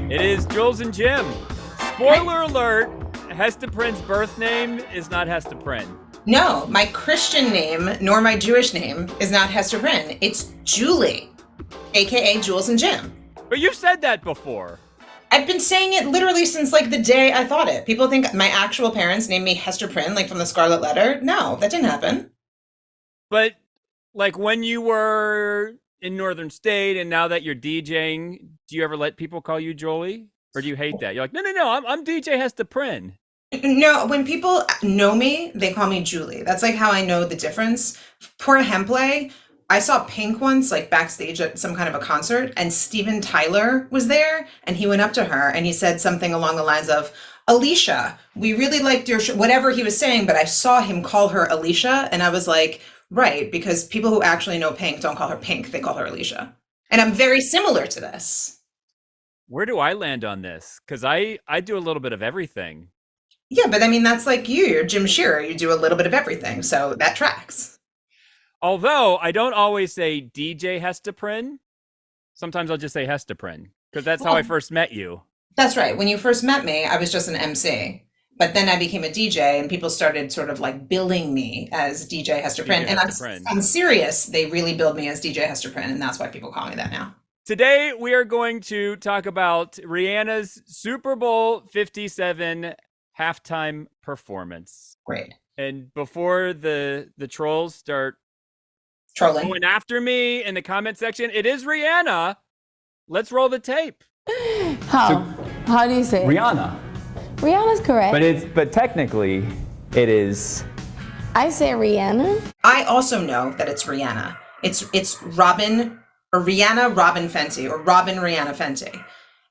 It is Jules and Jim. Spoiler alert, Hester Prynne's birth name is not Hester Prynne. No, my Christian name, nor my Jewish name, is not Hester Prynne. It's Julie, a.k.a. Jules and Jim. But you've said that before. I've been saying it literally since, the day I thought it. People think my actual parents named me Hester Prynne, from the Scarlet Letter. No, that didn't happen. But, when you were in Northern State and now that you're DJing, do you ever let people call you Jolie? Or do you hate that? You're like, no, I'm DJ Hester Prynne. No, when people know me, they call me Julie. That's how I know the difference. Por ejemplo, I saw Pink once, backstage at some kind of a concert, and Steven Tyler was there, and he went up to her and he said something along the lines of, Alicia, we really liked your whatever he was saying, but I saw him call her Alicia, and I was like, right, because people who actually know Pink don't call her Pink, they call her Alicia. And I'm very similar to this. Where do I land on this? Because I do a little bit of everything. Yeah, but that's you're Jim Shearer. You do a little bit of everything, so that tracks. Although I don't always say DJ Hester Prynne. Sometimes I'll just say Hester Prynne, because that's how I first met you. That's right. When you first met me, I was just an MC. But then I became a DJ, and people started sort of billing me as DJ Hester Prynne. And I'm serious. They really billed me as DJ Hester Prynne, and that's why people call me that now. Today, we are going to talk about Rihanna's Super Bowl LVII halftime performance. Great. And before the trolls start trolling going after me in the comment section, it is Rihanna. Let's roll the tape. How do you say it? Rihanna. Rihanna's correct. But technically, it is. I say Rihanna. I also know that it's Rihanna. It's Robin or Rihanna Robin Fenty or Robin Rihanna Fenty.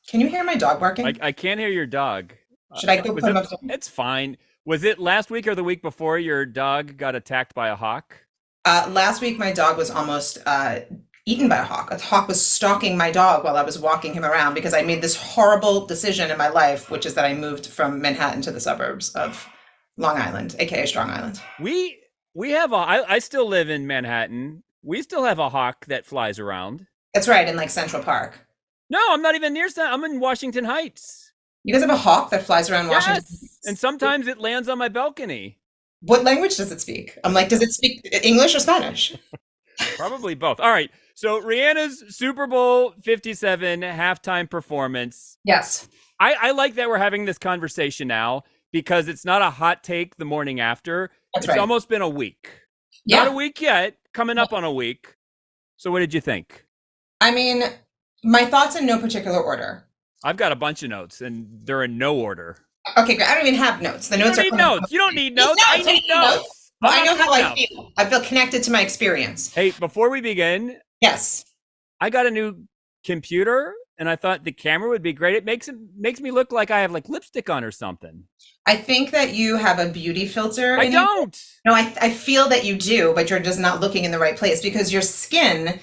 Can you hear my dog barking? I can't hear your dog. Should I go put him up? It's fine. Was it last week or the week before your dog got attacked by a hawk? Last week, my dog was almost eaten by a hawk. A hawk was stalking my dog while I was walking him around because I made this horrible decision in my life, which is that I moved from Manhattan to the suburbs of Long Island, aka Strong Island. We have I still live in Manhattan. We still have a hawk that flies around. That's right, in Central Park. No, I'm not even near. I'm in Washington Heights. You guys have a hawk that flies around Washington? Yes, and sometimes it lands on my balcony. What language does it speak? I'm does it speak English or Spanish? Probably both. All right. So Rihanna's Super Bowl LVII halftime performance. Yes. I like that we're having this conversation now because it's not a hot take the morning after. That's it's right. almost been a week. Yeah. Not a week yet, coming up on a week. So what did you think? My thoughts in no particular order. I've got a bunch of notes, and they're in no order. Okay, great. I don't even have notes. The notes You don't need notes. I need notes. Well, I know how I feel. I feel connected to my experience. Hey, before we begin, yes, I got a new computer, and I thought the camera would be great. It makes me look like I have lipstick on or something. I think that you have a beauty filter. I don't. No, I feel that you do, but you're just not looking in the right place because your skin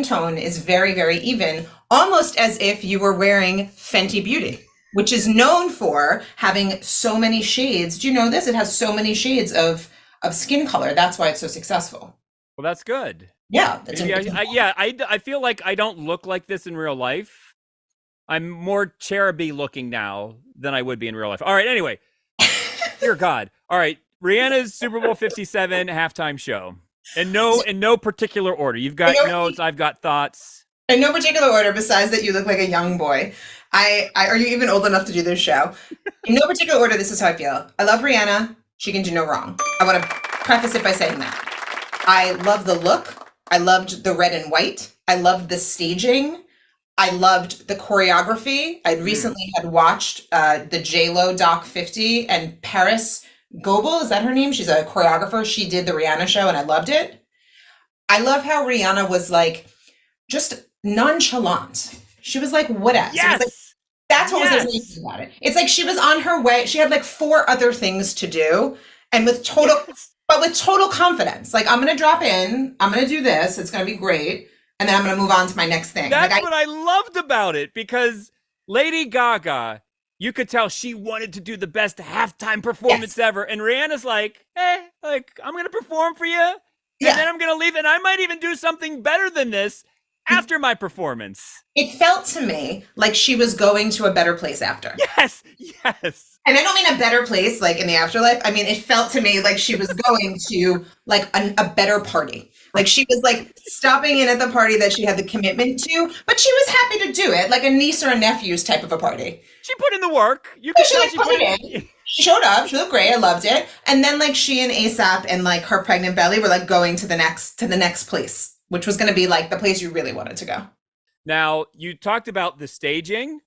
tone is very, very even, almost as if you were wearing Fenty Beauty, which is known for having so many shades. Do you know this? It has so many shades of skin color. That's why it's so successful. Well, that's good. Yeah. I feel like I don't look like this in real life. I'm more cheruby looking now than I would be in real life. All right. Anyway, dear God. All right. Rihanna's Super Bowl LVII halftime show. In no particular order. You've got notes. I've got thoughts. In no particular order, besides that you look like a young boy. Are you even old enough to do this show? In no particular order, this is how I feel. I love Rihanna. She can do no wrong. I want to preface it by saying that. I love the look. I loved the red and white. I loved the staging. I loved the choreography. I recently had watched the J-Lo Doc 50, and Paris Goebel, is that her name? She's a choreographer. She did the Rihanna show, and I loved it. I love how Rihanna was just nonchalant. She was whatever. Yes. That's what was amazing about it. It's she was on her way. She had 4 other things to do, and with total confidence. I'm going to drop in. I'm going to do this. It's going to be great. And then I'm going to move on to my next thing. That's what I loved about it, because Lady Gaga, you could tell she wanted to do the best halftime performance ever. And Rihanna's I'm going to perform for you. And then I'm going to leave. And I might even do something better than this after my performance. It felt to me like she was going to a better place after. Yes, yes. And I don't mean a better place like in the afterlife. I mean, it felt to me like she was going to like a better party. Like she was like stopping in at the party that she had the commitment to, but she was happy to do it, like a niece or a nephew's type of a party. She put in the work. You can tell she put it in. She showed up. She looked great. I loved it. And then like she and ASAP and like her pregnant belly were like going to the next place, which was going to be like the place you really wanted to go. Now, you talked about the staging.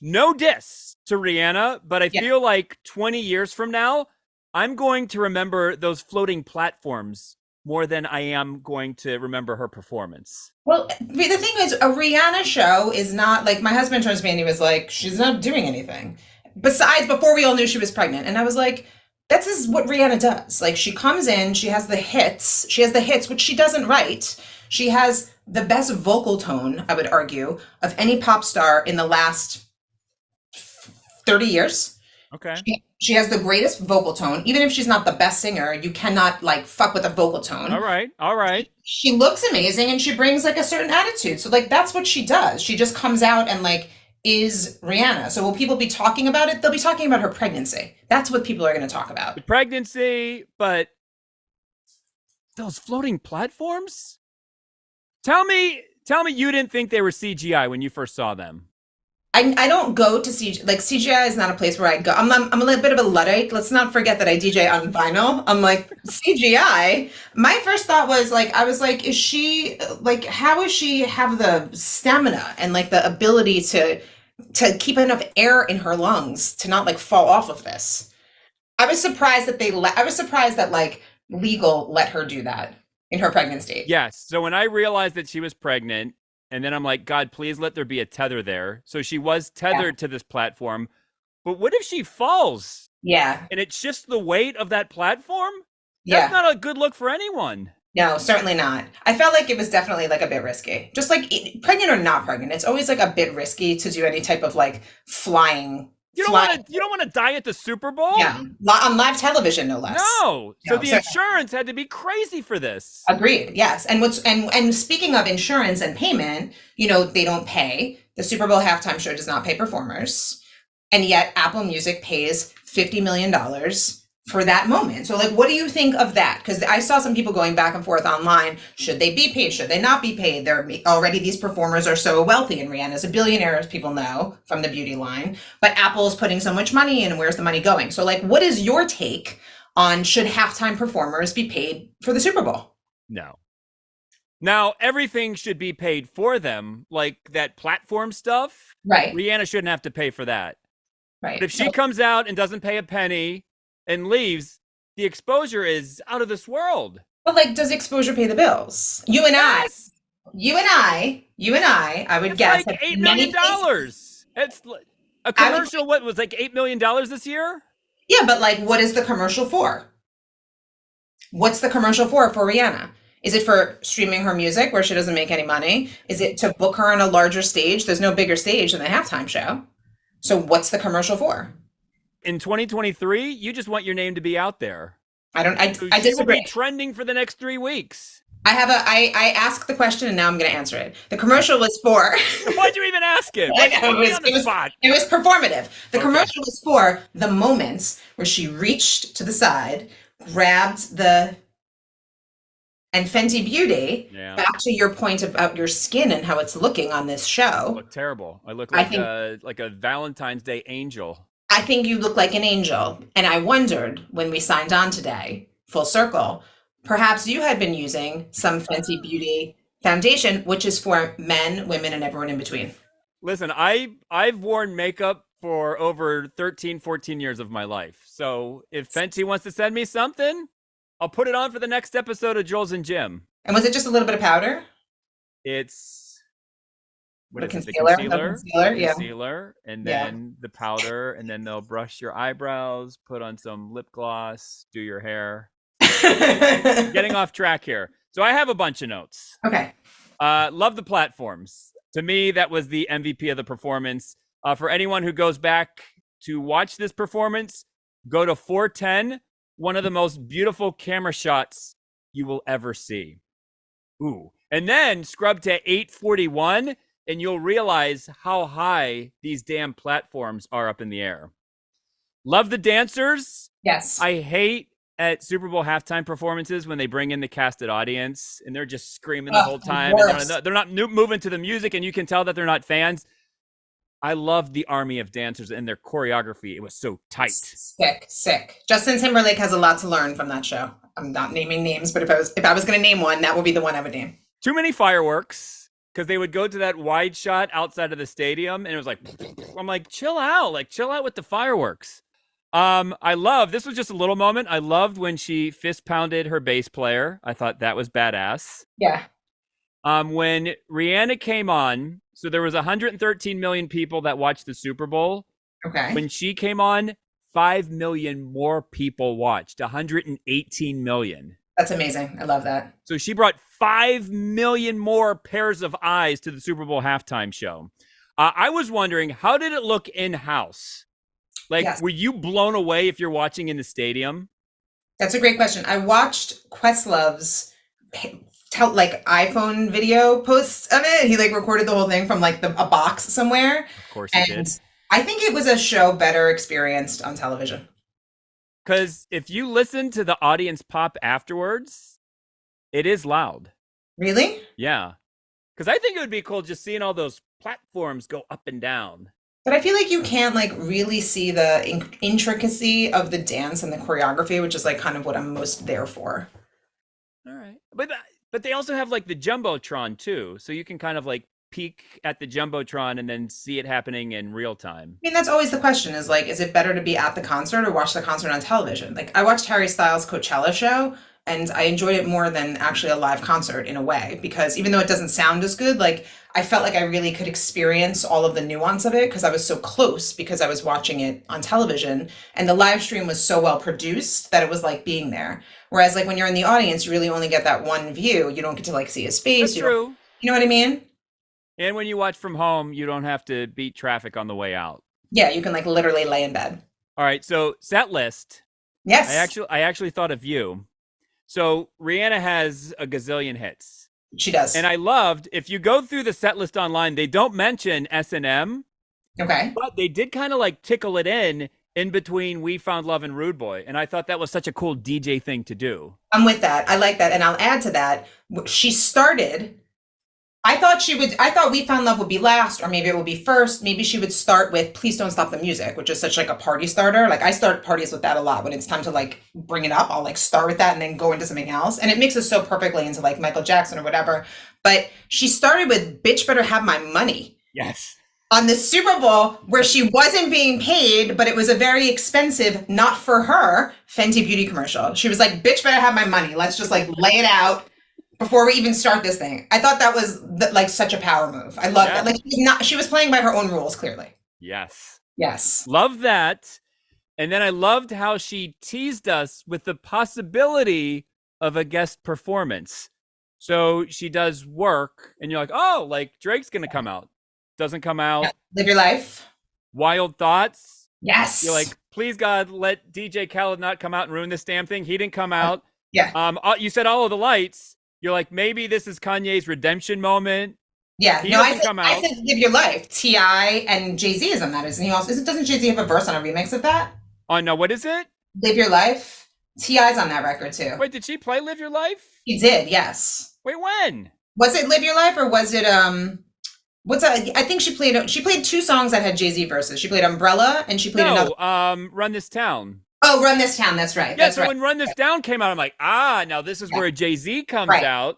No diss to Rihanna, but I feel like 20 years from now, I'm going to remember those floating platforms more than I am going to remember her performance. Well, the thing is, a Rihanna show is not like my husband turns to me and he was like, she's not doing anything. Besides, before we all knew she was pregnant. And I was like, that's is what Rihanna does. Like she comes in, she has the hits, which she doesn't write. She has the best vocal tone, I would argue, of any pop star in the last 30 years. Okay. She has the greatest vocal tone. Even if she's not the best singer, you cannot like fuck with a vocal tone. All right. She looks amazing and she brings like a certain attitude. So like that's what she does. She just comes out and like is Rihanna. So will people be talking about it? They'll be talking about her pregnancy. That's what people are going to talk about. The pregnancy, but those floating platforms? Tell me you didn't think they were CGI when you first saw them. I don't go to CGI. Like CGI is not a place where I go. I'm a little bit of a Luddite. Let's not forget that I DJ on vinyl. I'm like CGI. My first thought was like, I was like, is she like, how does she have the stamina and like the ability to keep enough air in her lungs to not like fall off of this? I was surprised that I was surprised that like legal let her do that in her pregnant state. Yes. So when I realized that she was pregnant, and then I'm like, God, please let there be a tether there. So she was tethered to this platform. But what if she falls? Yeah. And it's just the weight of that platform? Yeah. That's not a good look for anyone. No, certainly not. I felt like it was definitely like a bit risky. Just like pregnant or not pregnant, it's always like a bit risky to do any type of like flying. You don't want to die at the Super Bowl? Yeah, on live television, no less. No. So the insurance had to be crazy for this. Agreed. Yes. And speaking of insurance and payment, you know, they don't pay. The Super Bowl halftime show does not pay performers, and yet Apple Music pays $50 million for that moment. So like, what do you think of that? Because I saw some people going back and forth online. Should they be paid? Should they not be paid? They're already, these performers are so wealthy, and Rihanna's a billionaire, as people know from the beauty line, but Apple's putting so much money in, and where's the money going? So like, what is your take on should halftime performers be paid for the Super Bowl? No. Now, everything should be paid for them, like that platform stuff. Right. Rihanna shouldn't have to pay for that. Right. But if she comes out and doesn't pay a penny and leaves, the exposure is out of this world. But like, does exposure pay the bills? You and I, I would guess like $8 million. It's a commercial. What was like $8 million this year? Yeah, but like, what is the commercial for? What's the commercial for Rihanna? Is it for streaming her music where she doesn't make any money? Is it to book her on a larger stage? There's no bigger stage than the halftime show. So what's the commercial for? In 2023, you just want your name to be out there. I disagree. Be trending for the next 3 weeks. I asked the question and now I'm going to answer it. The commercial was for. Why'd you even ask it? It was performative. The commercial was for the moments where she reached to the side, grabbed and Fenty Beauty, back to your point about your skin and how it's looking on this show. I look terrible. I look like a Valentine's Day angel. I think you look like an angel. And I wondered when we signed on today, full circle, perhaps you had been using some Fenty Beauty foundation, which is for men, women, and everyone in between. Listen, I've worn makeup for over 13, 14 years of my life. So if Fenty wants to send me something, I'll put it on for the next episode of Jules and Jim. And was it just a little bit of powder? It's the concealer, and then the powder, and then they'll brush your eyebrows, put on some lip gloss, do your hair. Getting off track here. So I have a bunch of notes. Okay. Love the platforms. To me, that was the MVP of the performance. For anyone who goes back to watch this performance, go to 410. One of the most beautiful camera shots you will ever see. Ooh. And then scrub to 841, and you'll realize how high these damn platforms are up in the air. Love the dancers. Yes. I hate at Super Bowl halftime performances when they bring in the casted audience and they're just screaming the whole time. And they're not moving to the music, and you can tell that they're not fans. I loved the army of dancers and their choreography. It was so tight. Sick. Justin Timberlake has a lot to learn from that show. I'm not naming names, but if I was going to name one, that would be the one I would name. Too many fireworks, because they would go to that wide shot outside of the stadium, and it was like, I'm like, chill out with the fireworks. This was just a little moment. I loved when she fist pounded her bass player. I thought that was badass. Yeah. When Rihanna came on, so there was 113 million people that watched the Super Bowl. Okay. When she came on, 5 million more people watched, 118 million. That's amazing. I love that. So she brought 5 million more pairs of eyes to the Super Bowl halftime show. I was wondering, how did it look in-house? Like, yes. Were you blown away if you're watching in the stadium? That's a great question. I watched Questlove's iPhone video posts of it. He recorded the whole thing from a box somewhere. Of course he did. I think it was a show better experienced on television. Because if you listen to the audience pop afterwards, it is loud. Really? Yeah. Because I think it would be cool just seeing all those platforms go up and down. But I feel like you can't really see the intricacy of the dance and the choreography, which is kind of what I'm most there for. All right. But they also have the Jumbotron too. So you can kind of peek at the Jumbotron and then see it happening in real time. I mean, that's always the question is it better to be at the concert or watch the concert on television? I watched Harry Styles' Coachella show and I enjoyed it more than actually a live concert in a way, because even though it doesn't sound as good, I felt like I really could experience all of the nuance of it because I was so close because I was watching it on television, and the live stream was so well produced that it was like being there. Whereas when you're in the audience, you really only get that one view. You don't get to see his face. That's true. You know what I mean? And when you watch from home, you don't have to beat traffic on the way out. Yeah, you can literally lay in bed. All right, so set list. Yes. I actually thought of you. So Rihanna has a gazillion hits. She does. And I loved, if you go through the set list online, they don't mention S&M. Okay. But they did kind of tickle it in between We Found Love and Rude Boy. And I thought that was such a cool DJ thing to do. I'm with that. I like that. And I'll add to that. She started, I thought We Found Love would be last, or maybe it would be first. Maybe she would start with Please Don't Stop the Music, which is such a party starter. I start parties with that a lot. When it's time to bring it up, I'll start with that and then go into something else. And it mixes so perfectly into Michael Jackson or whatever. But she started with Bitch Better Have My Money. Yes. On the Super Bowl, where she wasn't being paid, but it was a very expensive, not for her, Fenty Beauty commercial. She was like, bitch better have my money. Let's just lay it out before we even start this thing. I thought that was such a power move. I love that. She was playing by her own rules, clearly. Yes. Yes. Love that. And then I loved how she teased us with the possibility of a guest performance. So she does work and you're like, oh, Drake's going to come out. Doesn't come out. Yeah. Live Your Life. Wild Thoughts. Yes. You're like, please God, let DJ Khaled not come out and ruin this damn thing. He didn't come out. Yeah. You said All of the Lights. You're like, maybe this is Kanye's redemption moment. Yeah. I said Live Your Life. T.I. and Jay-Z is on that, isn't he? Also, doesn't Jay-Z have a verse on a remix of that? Oh, no. What is it? Live Your Life. T.I.'s on that record, too. Wait, did she play Live Your Life? He did, yes. Wait, when? Was it Live Your Life or was it, I think she played two songs that had Jay-Z verses. She played Umbrella and she played another. Run This Town. Oh, Run This Town. That's right. Yeah, that's so right. when Run This Down came out, I'm like, now this is where Jay-Z comes out.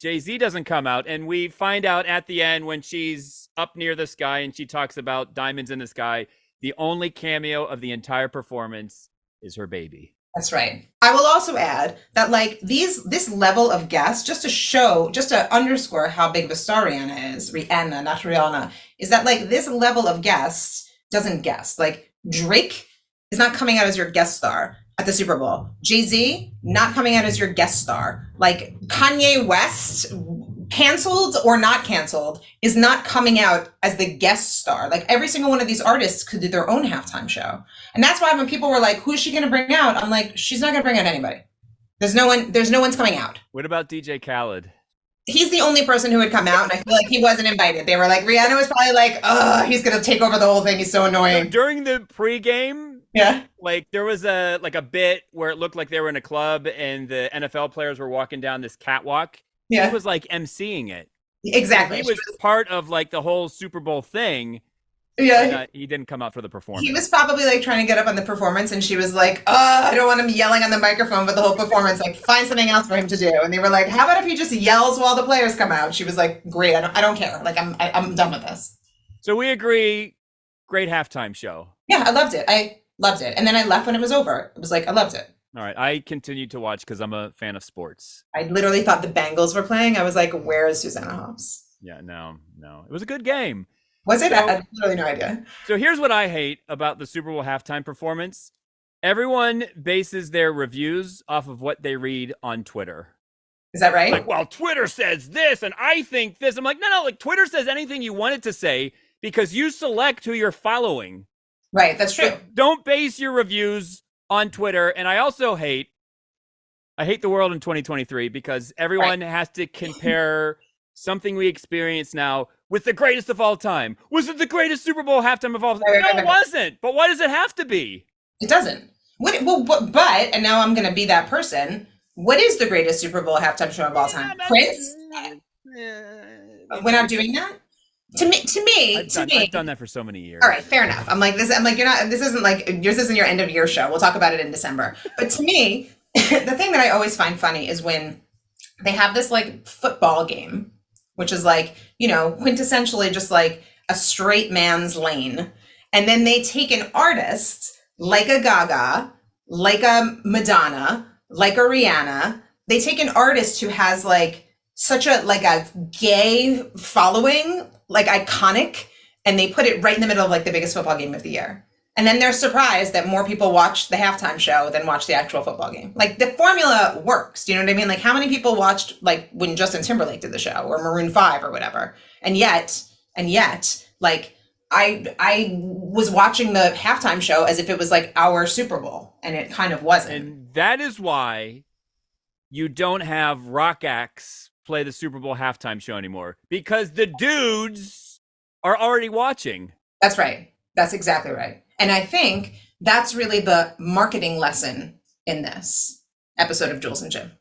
Jay-Z doesn't come out. And we find out at the end when she's up near the sky and she talks about diamonds in the sky, the only cameo of the entire performance is her baby. That's right. I will also add that this level of guests, just to underscore how big of a star Rihanna is, Rihanna, not Rihanna, is that this level of guests doesn't guest. Drake is not coming out as your guest star at the Super Bowl. Jay-Z not coming out as your guest star. Kanye West, canceled or not canceled, is not coming out as the guest star. Every single one of these artists could do their own halftime show. And that's why when people were like, who's she going to bring out? I'm like, she's not going to bring out anybody. There's no one's coming out. What about DJ Khaled? he's the only person who would come out, and I feel like he wasn't invited. They were like, Rihanna was probably like, oh, he's gonna take over the whole thing. He's so annoying. During the pregame, Yeah. like there was a bit where it looked like they were in a club and the NFL players were walking down this catwalk. Yeah. He was like emceeing it. Exactly. He was part of like the whole Super Bowl thing. Yeah. He didn't come out for the performance. He was probably like trying to get up on the performance, and she was like, oh, I don't want him yelling on the microphone, but the whole performance, like, find something else for him to do. And they were like, how about if he just yells while the players come out? She was like, great, I don't care. Like, I'm done with this. So we agree, great halftime show. Yeah, I loved it. And then I left when it was over. It was like, I loved it. All right, I continued to watch because I'm a fan of sports. I literally thought the Bengals were playing. I was like, where is Susanna Hoffs? Yeah, no. It was a good game. Was it? So, I had literally no idea. So here's what I hate about the Super Bowl halftime performance. Everyone bases their reviews off of what they read on Twitter. Is that right? Like, well, Twitter says this and I think this. I'm like, no, like Twitter says anything you want it to say because you select who you're following. Right, that's true. But don't base your reviews on Twitter. And I also hate the world in 2023 because everyone has to compare something we experience now with the greatest of all time. Was it the greatest Super Bowl halftime of all time? No, it wasn't. But why does it have to be? It doesn't. But, and now I'm going to be that person. What is the greatest Super Bowl halftime show of all time? Prince? We're not doing that? To me, I've done that for so many years. All right, fair enough. I'm like, you're not, this isn't your end of year show. We'll talk about it in December. But to me, the thing that I always find funny is when they have this like football game, which is like, quintessentially just like a straight man's lane. And then they take an artist like a Gaga, like a Madonna, like a Rihanna. They take an artist who has like such a gay following, like iconic, and they put it right in the middle of like the biggest football game of the year. And then they're surprised that more people watch the halftime show than watch the actual football game. Like the formula works. Do you know what I mean? Like how many people watched like when Justin Timberlake did the show or Maroon 5 or whatever? And yet, like I was watching the halftime show as if it was like our Super Bowl, and it kind of wasn't. And that is why you don't have rock acts play the Super Bowl halftime show anymore, because the dudes are already watching. That's right. That's exactly right. And I think that's really the marketing lesson in this episode of Jules and Jim.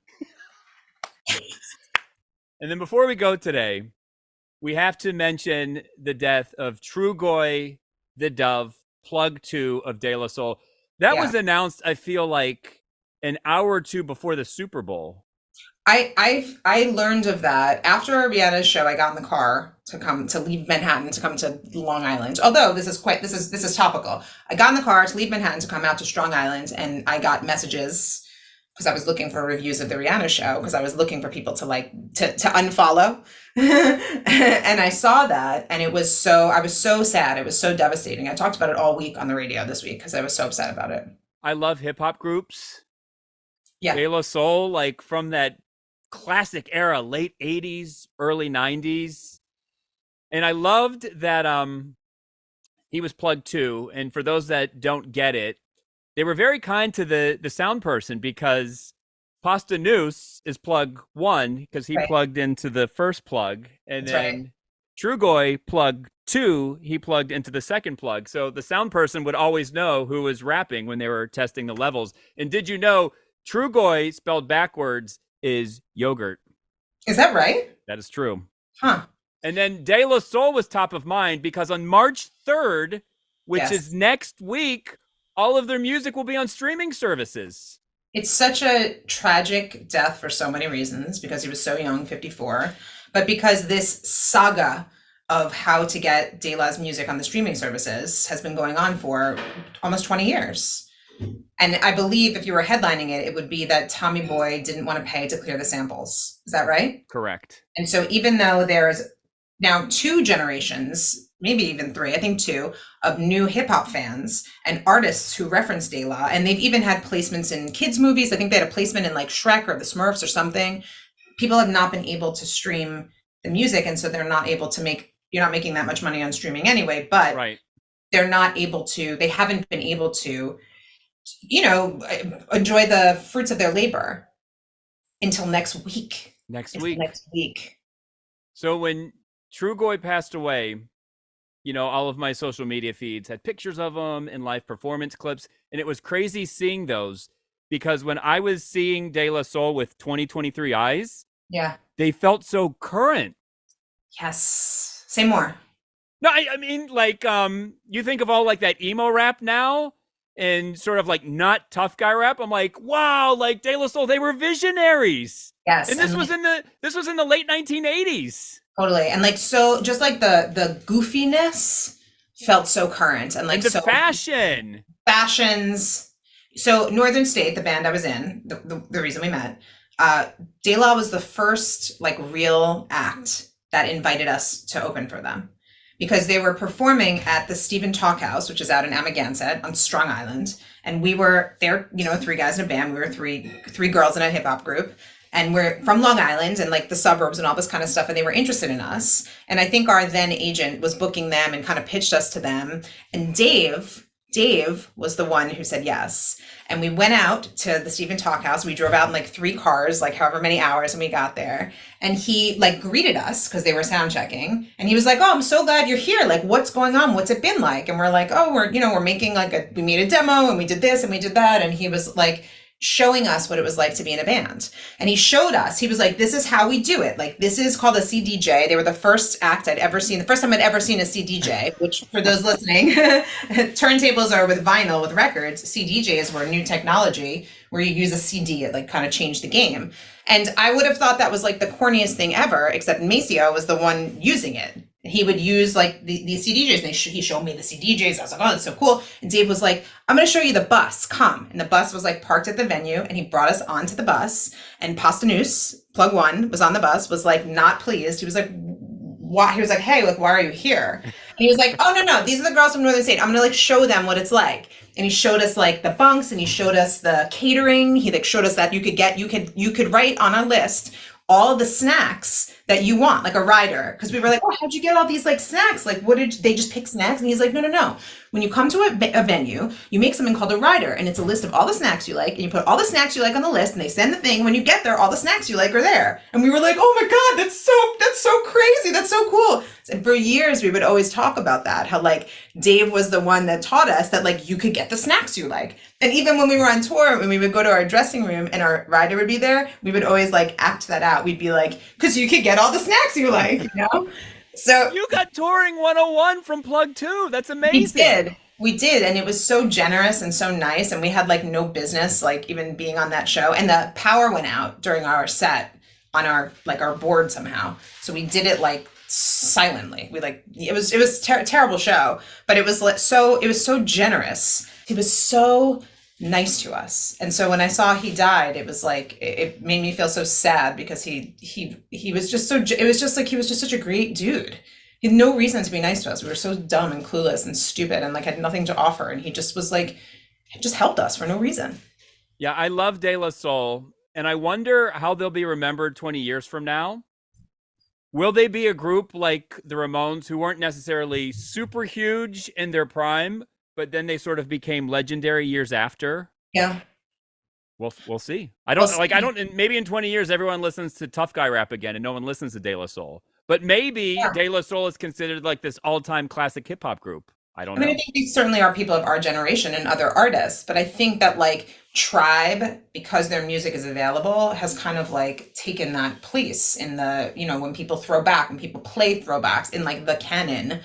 And then before we go today, we have to mention the death of Trugoy the Dove, plug 2 of De La Soul. That was announced, I feel like, an hour or two before the Super Bowl. I learned of that after Rihanna's show. I got in the car to leave Manhattan to come to Long Island. Although this is topical. I got in the car to leave Manhattan to come out to Strong Island, and I got messages because I was looking for reviews of the Rihanna show because I was looking for people to unfollow. And I saw that, and I was so sad. It was so devastating. I talked about it all week on the radio this week because I was so upset about it. I love hip hop groups. Yeah. De La Soul, like from that classic era, late 80s, early 90s. And I loved that he was plug 2. And for those that don't get it, they were very kind to the sound person because Pasta Noose is plug 1 because he plugged into the first plug. And then Trugoy plug 2, he plugged into the second plug. So the sound person would always know who was rapping when they were testing the levels. And did you know Trugoy spelled backwards is yogurt? Is that right? That is true. Huh. And then De La Soul was top of mind because on March 3rd, which is next week, all of their music will be on streaming services. It's such a tragic death for so many reasons, because he was so young, 54, but because this saga of how to get De La's music on the streaming services has been going on for almost 20 years. And I believe if you were headlining it, it would be that Tommy Boy didn't want to pay to clear the samples. Is that right? Correct. And so even though there's now 2 generations, maybe even 3, I think 2, of new hip hop fans and artists who reference De La, and they've even had placements in kids' movies. I think they had a placement in like Shrek or the Smurfs or something. People have not been able to stream the music, and so they're not able to you're not making that much money on streaming anyway, but they haven't been able to enjoy the fruits of their labor until next week. Next It's week. next week. So when Trugoy passed away, all of my social media feeds had pictures of him and live performance clips, and it was crazy seeing those because when I was seeing De La Soul with 2023 eyes, Yeah. they felt so current. Yes. Say more. No, I mean, like, you think of all like that emo rap now and sort of like not tough guy rap. I'm like, wow, like De La Soul, they were visionaries. Yes. And this was in the late 1980s. Totally. And like, so just like the goofiness felt so current and like And the so fashions. So Northern State, the band I was in, the reason we met, De La was the first like real act that invited us to open for them because they were performing at the Stephen Talkhouse, which is out in Amagansett on Strong Island. And we were there, 3 guys in a band. We were three girls in a hip hop group. And we're from Long Island and like the suburbs and all this kind of stuff. And they were interested in us. And I think our then agent was booking them and kind of pitched us to them. And Dave was the one who said yes. And we went out to the Stephen Talkhouse. We drove out in like 3 cars, like however many hours, and we got there. And he like greeted us because they were sound checking. And he was like, "Oh, I'm so glad you're here. Like, what's going on? What's it been like?" And we're like, "Oh, we're making we made a demo and we did this and we did that." And he was like showing us what it was like to be in a band. And he showed us, he was like, "This is how we do it. Like, this is called a CDJ." They were the first act I'd ever seen, the first time I'd ever seen a CDJ, which for those listening, turntables are with vinyl, with records. CDJs were new technology where you use a CD. It like kind of changed the game. And I would have thought that was like the corniest thing ever, except Maceo was the one using it. He would use like these CDJs, and he showed me the CDJs. I was like, "Oh, that's so cool." And Dave was like, "I'm going to show you the bus. Come." And the bus was like parked at the venue, and he brought us onto the bus. And Pastanus, plug one, was on the bus, was like not pleased. He was like, "Why?" He was like, "Hey, like, why are you here?" And he was like, "Oh, no, these are the girls from Northern State. I'm going to like show them what it's like." And he showed us like the bunks, and he showed us the catering. He like showed us that you could write on a list all of the snacks that you want, like a rider. Because we were like, "Oh, how'd you get all these like snacks? Like, what did they just pick snacks?" And he's like, no. When you come to a venue, you make something called a rider, and it's a list of all the snacks you like, and you put all the snacks you like on the list, and they send the thing. When you get there, all the snacks you like are there. And we were like, "Oh my God, that's so crazy. That's so cool." And for years, we would always talk about that, how like Dave was the one that taught us that like you could get the snacks you like. And even when we were on tour, when we would go to our dressing room and our rider would be there, we would always like act that out. We'd be like, "Because you could get all the snacks you like," So you got touring 101 from Plug 2. That's amazing. We did. And it was so generous and so nice. And we had like no business, like even being on that show. And the power went out during our set on our board somehow. So we did it like silently. We like, it was terrible show, but it was like, it was so generous. He was so nice to us. And so when I saw he died, it was like, it made me feel so sad because he was just it was just like, he was just such a great dude. He had no reason to be nice to us. We were so dumb and clueless and stupid and like had nothing to offer. And he just was like, just helped us for no reason. Yeah, I love De La Soul. And I wonder how they'll be remembered 20 years from now. Will they be a group like the Ramones who weren't necessarily super huge in their prime, but then they sort of became legendary years after? Yeah. We'll see. Maybe in 20 years, everyone listens to tough guy rap again and no one listens to De La Soul. But maybe De La Soul is considered like this all-time classic hip hop group. I don't know. I think these certainly are people of our generation and other artists, but I think that like Tribe, because their music is available, has kind of like taken that place in the, when people throw back, when people play throwbacks in like the canon,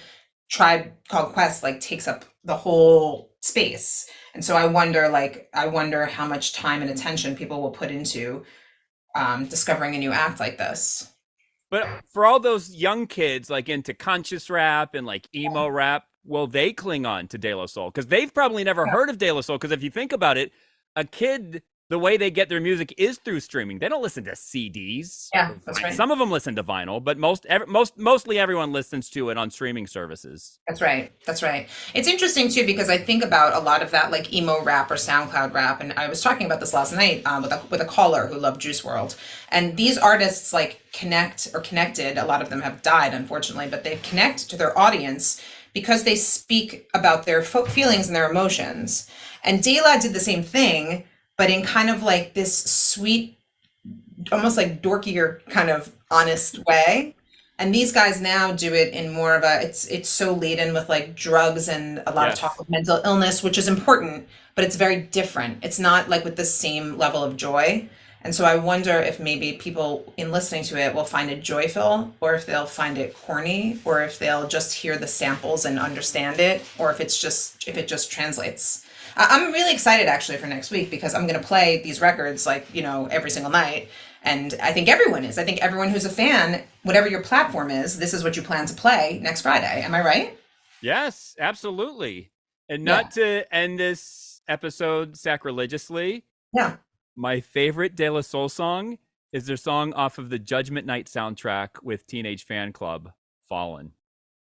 Tribe Called Quest like takes up the whole space. And so I wonder how much time and attention people will put into discovering a new act like this. But for all those young kids like into conscious rap and like emo rap, will they cling on to De La Soul? Because they've probably never heard of De La Soul. Because if you think about it, a kid, the way they get their music is through streaming. They don't listen to CDs. Yeah, that's right. Some of them listen to vinyl, but mostly everyone listens to it on streaming services. That's right. It's interesting too, because I think about a lot of that like emo rap or SoundCloud rap. And I was talking about this last night with a caller who loved Juice WRLD. And these artists like connected, a lot of them have died, unfortunately, but they connect to their audience because they speak about their feelings and their emotions. And De La did the same thing, but in kind of like this sweet, almost like dorkier kind of honest way. And these guys now do it in more of a it's so laden with like drugs and a lot of talk of mental illness, which is important, but it's very different. It's not like with the same level of joy. And so I wonder if maybe people in listening to it will find it joyful, or if they'll find it corny, or if they'll just hear the samples and understand it, or if it just translates. I'm really excited actually for next week because I'm going to play these records like, every single night. And I think everyone is. I think everyone who's a fan, whatever your platform is, this is what you plan to play next Friday. Am I right? Yes, absolutely. And not to end this episode sacrilegiously. Yeah. My favorite De La Soul song is their song off of the Judgment Night soundtrack with Teenage Fan Club, Fallen.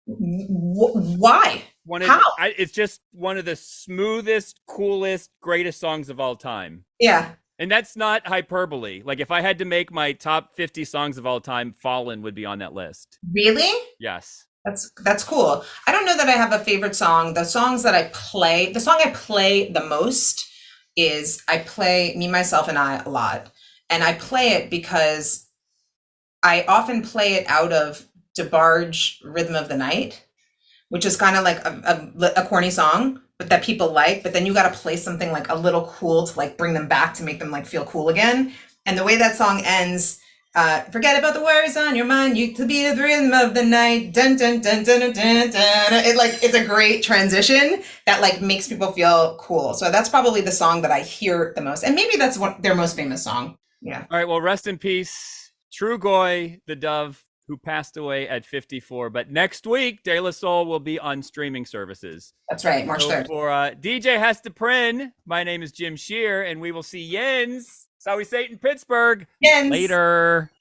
Why? How? It's just one of the smoothest, coolest, greatest songs of all time. Yeah. And that's not hyperbole. Like, if I had to make my top 50 songs of all time, Fallen would be on that list. Really? Yes. That's cool. I don't know that I have a favorite song. The song I play the most is I play Me, Myself, and I a lot. And I play it because I often play it out of DeBarge Rhythm of the Night, which is kind of like a corny song, but that people like, but then you got to play something like a little cool to like bring them back, to make them like feel cool again. And the way that song ends, forget about the worries on your mind, you could be the rhythm of the night, dun dun dun dun dun dun dun. It's a great transition that like makes people feel cool. So that's probably the song that I hear the most, and maybe that's their most famous song. Yeah. All right. Well, rest in peace, Trugoy the Dove, who passed away at 54. But next week, De La Soul will be on streaming services. That's right, March 3rd. For DJ Hester Prin, my name is Jim Shear, and we will see Jens, so we say it in Pittsburgh, Jens. later.